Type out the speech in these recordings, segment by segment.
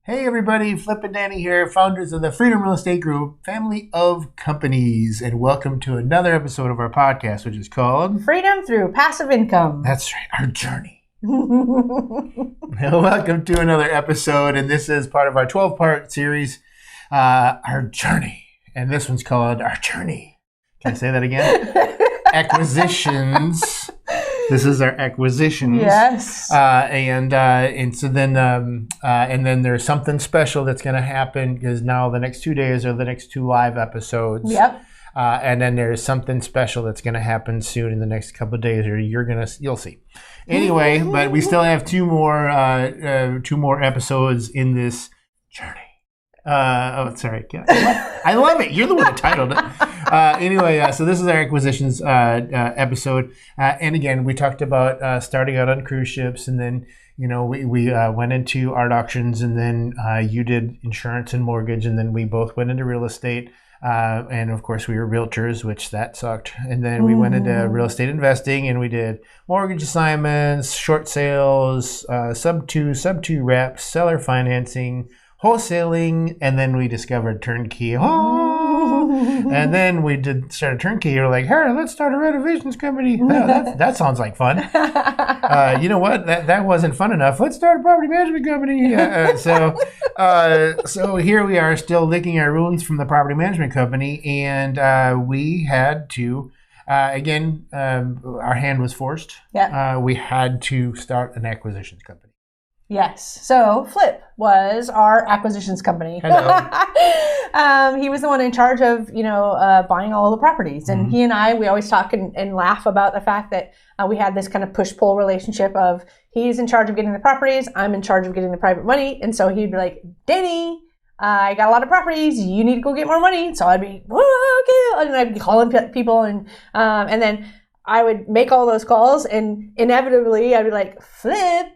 Hey everybody, Flip and Danny here, founders of the Freedom Real Estate Group, family of companies, and welcome to another episode of our podcast, which is called Freedom Through Passive Income. That's right, our journey. Welcome to another episode, and this is part of our 12-part series, Our Journey. And this one's called Our Journey. Can I say that again? Acquisitions. This is our acquisitions. Yes. And so then and then there's something special that's going to happen because now the next 2 days are the next 2 live episodes. Yep. And then there's something special that's going to happen soon in the next couple of days, or you'll see. Anyway, but we still have two more episodes in this journey. Sorry. I love it. You're the one that titled it. Anyway, so this is our acquisitions episode. And again, we talked about starting out on cruise ships, and then, we went into art auctions, and then you did insurance and mortgage, and then we both went into real estate. And of course, we were realtors, which that sucked. And then we went into real estate investing, and we did mortgage assignments, short sales, sub two reps, seller financing, wholesaling, and then we discovered turnkey. And then we started turnkey. You're like, hey, let's start a renovations company. That sounds like fun. You know what? That wasn't fun enough. Let's start a property management company. So here we are, still licking our wounds from the property management company, and we had to. Again, our hand was forced. Yeah. We had to start an acquisitions company. Yes. So Flip was our acquisitions company. Hello. He was the one in charge of, buying all the properties. And he and I, we always talk and laugh about the fact that we had this kind of push-pull relationship of he's in charge of getting the properties, I'm in charge of getting the private money. And so he'd be like, Danny, I got a lot of properties. You need to go get more money. So I'd be, okay. And I'd be calling people and then I would make all those calls, and inevitably I'd be like, Flip,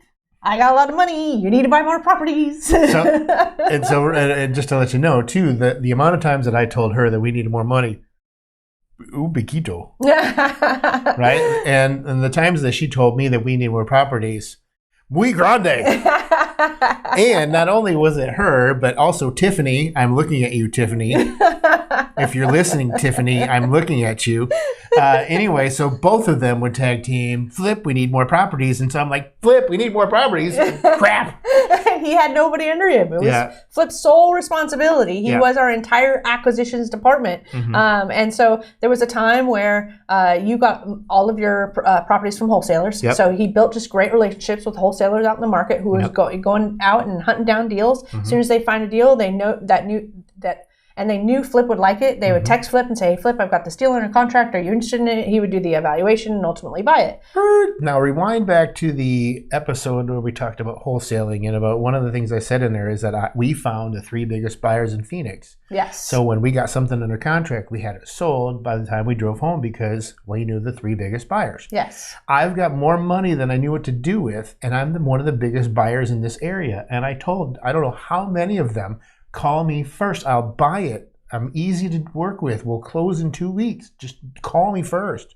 I got a lot of money. You need to buy more properties. And just to let you know, too, the amount of times that I told her that we needed more money, right? And the times that she told me that we need more properties, muy grande. And not only was it her, but also Tiffany. I'm looking at you, Tiffany. If you're listening, Tiffany, I'm looking at you. Anyway, so both of them would tag team, Flip, we need more properties. And so I'm like, Flip, we need more properties. Crap. He had nobody under him. It was Flip's sole responsibility. He was our entire acquisitions department. And so there was a time where you got all of your properties from wholesalers. Yep. So he built just great relationships with wholesalers out in the market who was going out and hunting down deals. As soon as they find a deal, they knew Flip would like it. They would text Flip and say, hey, Flip, I've got this deal under contract. Are you interested in it? He would do the evaluation and ultimately buy it. Now, rewind back to the episode where we talked about wholesaling, and about one of the things I said in there is that we found the 3 biggest buyers in Phoenix. Yes. So when we got something under contract, we had it sold by the time we drove home because we knew the 3 biggest buyers. Yes. I've got more money than I knew what to do with, and I'm one of the biggest buyers in this area. And I don't know how many of them, call me first. I'll buy it. I'm easy to work with. We'll close in 2 weeks. Just call me first.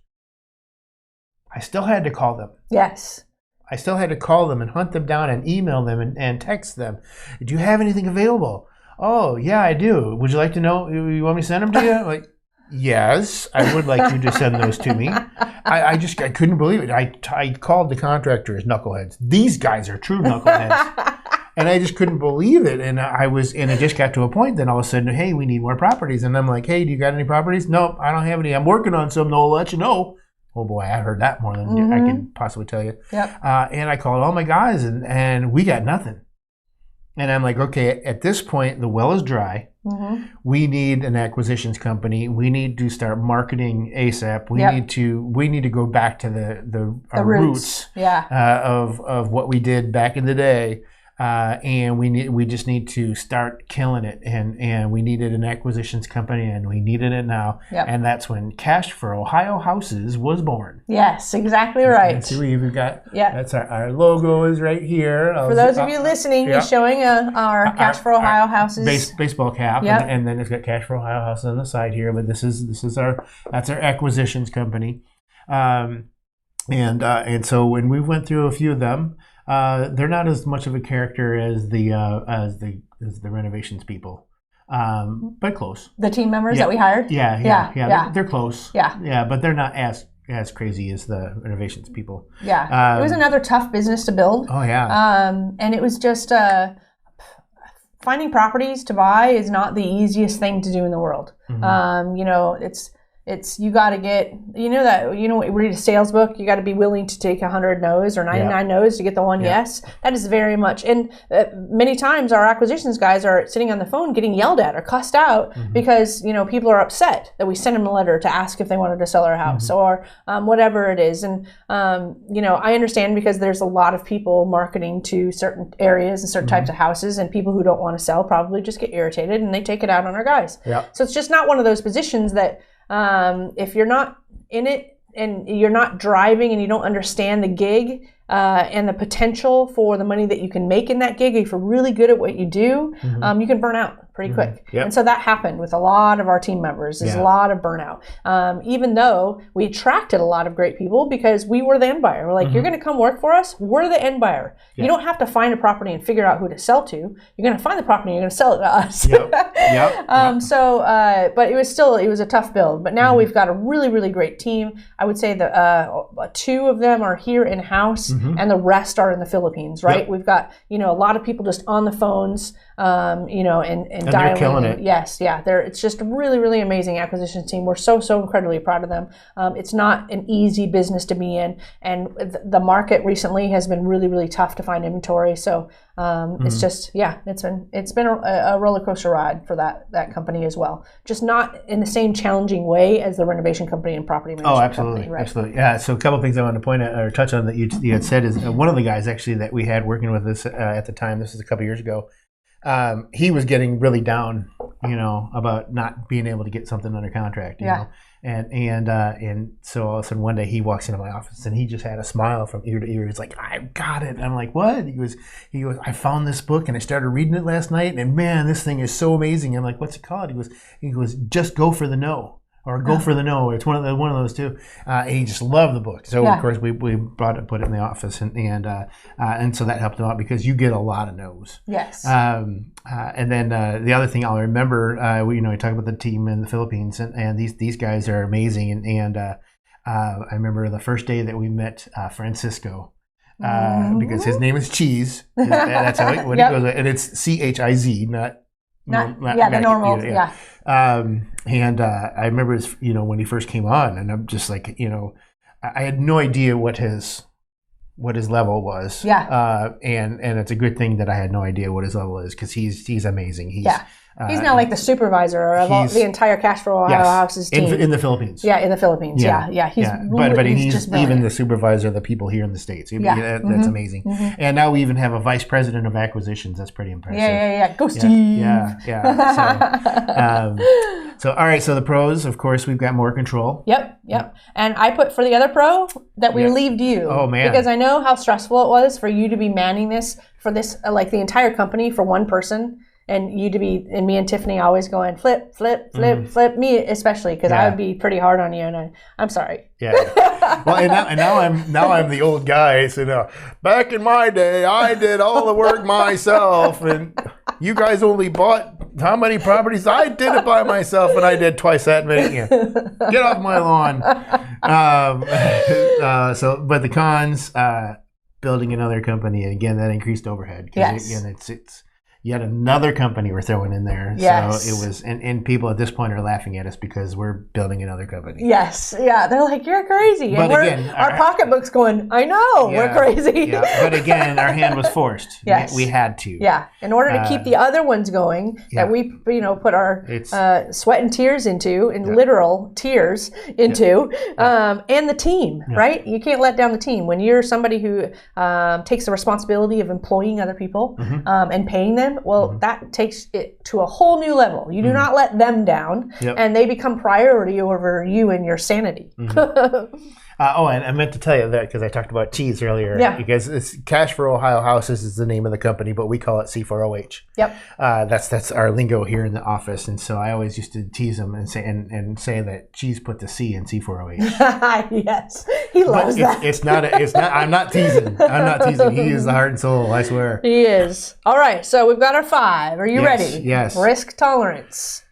I still had to call them. Yes. I still had to call them and hunt them down and email them and text them. Do you have anything available? Oh, yeah, I do. Would you like to know? You want me to send them to you? Like, yes, I would like you to send those to me. I couldn't believe it. I called the contractors knuckleheads. These guys are true knuckleheads. And I just couldn't believe it. And it just got to a point then all of a sudden, hey, we need more properties. And I'm like, hey, do you got any properties? Nope, I don't have any. I'm working on some, though. I'll let you know. Oh boy, I heard that more than I can possibly tell you. Yep. And I called all my guys and we got nothing. And I'm like, okay, at this point, the well is dry. We need an acquisitions company. We need to start marketing ASAP. We need to go back to the roots of what we did back in the day. And we just need to start killing it, and we needed an acquisitions company, and we needed it now. And that's when Cash for Ohio Houses was born. Yes, exactly right. And see, we've got that's our logo is right here. For those of you listening, he's showing our Cash for Ohio Houses baseball cap, and then it's got Cash for Ohio Houses on the side here. But this is our acquisitions company, and so when we went through a few of them. They're not as much of a character as the renovations people, but close. The team members that we hired. Yeah. They're close. Yeah, but they're not as crazy as the renovations people. Yeah, it was another tough business to build. Oh yeah. And it was just finding properties to buy is not the easiest thing to do in the world. It's you got to get, read a sales book, you got to be willing to take 100 no's or 99 no's to get the one yes. That is very much, and many times our acquisitions guys are sitting on the phone getting yelled at or cussed out because, people are upset that we sent them a letter to ask if they wanted to sell our house or whatever it is. And, I understand because there's a lot of people marketing to certain areas and certain types of houses, and people who don't want to sell probably just get irritated and they take it out on our guys. Yeah. So it's just not one of those positions that, if you're not in it and you're not driving and you don't understand the gig and the potential for the money that you can make in that gig, if you're really good at what you do, you can burn out pretty quick. Yep. And so that happened with a lot of our team members. There's a lot of burnout. Even though we attracted a lot of great people because we were the end buyer. We're like, you're going to come work for us? We're the end buyer. Yep. You don't have to find a property and figure out who to sell to. You're going to find the property and you're going to sell it to us. But it was a tough build. But now we've got a really, really great team. I would say that 2 of them are here in-house and the rest are in the Philippines, right? Yep. We've got, a lot of people just on the phones, and they're dialing. killing it. Yes, yeah. It's just a really, really amazing acquisition team. We're so incredibly proud of them. It's not an easy business to be in, and the market recently has been really, really tough to find inventory. So it's just, it's been a roller coaster ride for that company as well. Just not in the same challenging way as the renovation company and property management company. Right? Absolutely. Yeah. So a couple of things I wanted to point out or touch on that you had said is one of the guys actually that we had working with us at the time. This is a couple of years ago. He was getting really down, about not being able to get something under contract, you know, and so all of a sudden one day he walks into my office and he just had a smile from ear to ear. He's like, "I got it." And I'm like, "What?" He goes, "I found this book and I started reading it last night, and man, this thing is so amazing." I'm like, "What's it called?" He goes, "Just Go for the No." Or Go for the No. It's one of those two. And he just loved the book. So of course we put it in the office, and so that helped him out because you get a lot of no's. Yes. And then the other thing I'll remember, we talk about the team in the Philippines, and these guys are amazing. And I remember the first day that we met Francisco. Because his name is Cheese. That's how he goes, and it's CHIZ, not the normal. And I remember when he first came on, and I'm just like, I had no idea what his level was. And it's a good thing that I had no idea what his level is because he's amazing. He's now like the supervisor of the entire Cashflow Ohio Houses team in the Philippines. Yeah, in the Philippines. He's just even the supervisor of the people here in the States. That's amazing. And now we even have a vice president of acquisitions. That's pretty impressive. Go Steve. So all right. So the pros, of course, we've got more control. Yep. And I put for the other pro that we relieved you. Oh man. Because I know how stressful it was for you to be manning this for this like the entire company for one person. And you to be, and me and Tiffany always going flip, me especially because I would be pretty hard on you, and I'm sorry. Yeah. Well, and now I'm the old guy. So back in my day, I did all the work myself, and you guys only bought how many properties? I did it by myself, and I did twice that many. Yeah. Get off my lawn. But the cons, building another company, and again that increased overhead. Yes. Again, it's yet another company we're throwing in there. Yes. So it was, and people at this point are laughing at us because we're building another company. Yes. Yeah. They're like, "You're crazy." But and again, our pocketbook's going, "I know, we're crazy." Yeah. But again, our hand was forced. Yes. We had to. Yeah. In order to keep the other ones going that we, put our sweat and tears into, and literal tears into, and the team, right? You can't let down the team. When you're somebody who takes the responsibility of employing other people and paying them, them, well, that takes it to a whole new level. You do not let them down, and they become priority over you and your sanity. And I meant to tell you that because I talked about cheese earlier. Yeah. Because it's Cash for Ohio Houses is the name of the company, but we call it C4OH. Yep. That's our lingo here in the office, and so I always used to tease them and say that cheese put the C in C4OH. Yes, he loves that. It's not. I'm not teasing. I'm not teasing. He is the heart and soul. I swear. He is. All right. So we've got our 5. Are you ready? Yes. Risk tolerance.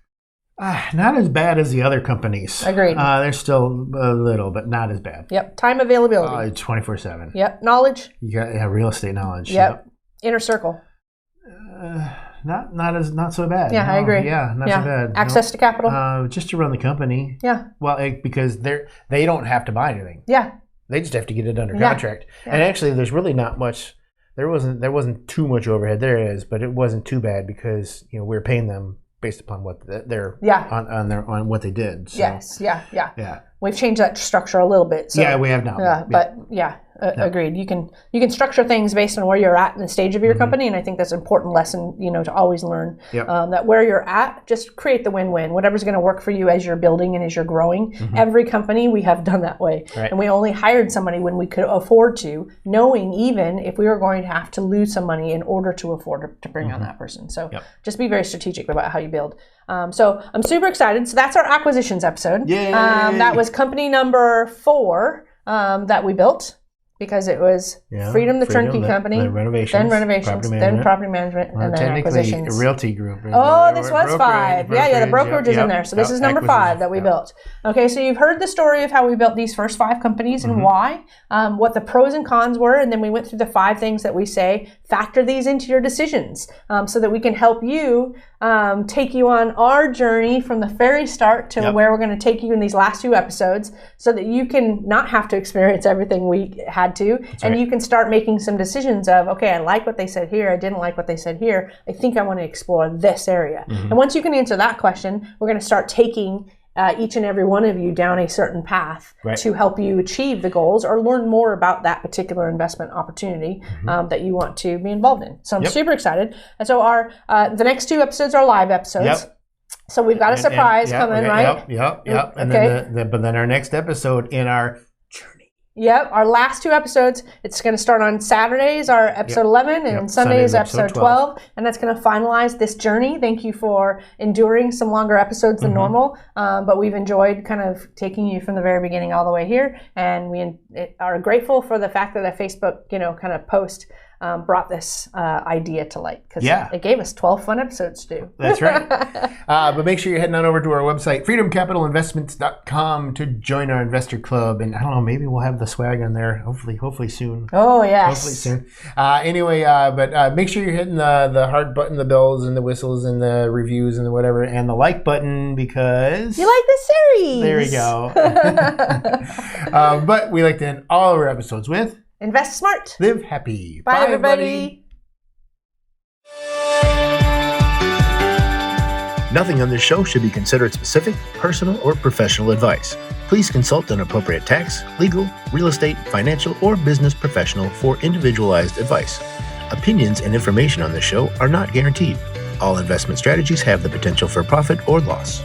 Not as bad as the other companies. Agreed. They're still a little, but not as bad. Yep. Time availability. 24/7. Yep. Knowledge. You got real estate knowledge. Yep. Inner circle. Not so bad. Yeah, I agree. Yeah, not so bad. Access to capital. Just to run the company. Yeah. Well, because they don't have to buy anything. Yeah. They just have to get it under contract. Yeah. And actually, there's really not much. There wasn't too much overhead. There is, but it wasn't too bad because we're paying them based upon what they're on what they did. So. Yes. Yeah. We've changed that structure a little bit. So, yeah, we have now. Agreed. You can structure things based on where you're at in the stage of your company, and I think that's an important lesson, to always learn. Yep. That where you're at, just create the win-win. Whatever's going to work for you as you're building and as you're growing. Every company we have done that way, and we only hired somebody when we could afford to, knowing even if we were going to have to lose some money in order to afford to bring on that person. So just be very strategic about how you build. So I'm super excited. So that's our acquisitions episode. Yay! That was company number 4 that we built. Because it was Freedom, the turnkey company, then renovations, then property management, and then acquisitions. A realty group. Oh, this was 5. The brokerage is in there. So this is number 5 that we built. Okay, so you've heard the story of how we built these first 5 companies and why, what the pros and cons were, and then we went through the 5 things that we say, factor these into your decisions so that we can help you take you on our journey from the very start to where we're going to take you in these last 2 episodes so that you can not have to experience everything we had to. And you can start making some decisions of, okay, I like what they said here. I didn't like what they said here. I think I want to explore this area. And once you can answer that question, we're going to start taking each and every one of you down a certain path to help you achieve the goals or learn more about that particular investment opportunity that you want to be involved in. So I'm super excited. And so our the next 2 episodes are live episodes. So we've got a surprise coming, right? Yep. And then our next episode in our journey. Yep, our last 2 episodes, it's going to start on Saturdays, our episode 11, and Sunday is episode 12. And that's going to finalize this journey. Thank you for enduring some longer episodes than normal. But we've enjoyed kind of taking you from the very beginning all the way here. And we are grateful for the fact that a Facebook, kind of post brought this idea to light because it gave us 12 fun episodes to do. That's right. But make sure you're heading on over to our website, freedomcapitalinvestments.com, to join our investor club. And I don't know, maybe we'll have the swag on there hopefully soon. Oh, yes. Hopefully soon. But make sure you're hitting the heart button, the bells and the whistles and the reviews and the whatever, and the like button because... You like this series. There we go. But we like to end all of our episodes with... Invest smart. Live happy. Bye everybody. Nothing on this show should be considered specific, personal, or professional advice. Please consult an appropriate tax, legal, real estate, financial, or business professional for individualized advice. Opinions and information on this show are not guaranteed. All investment strategies have the potential for profit or loss.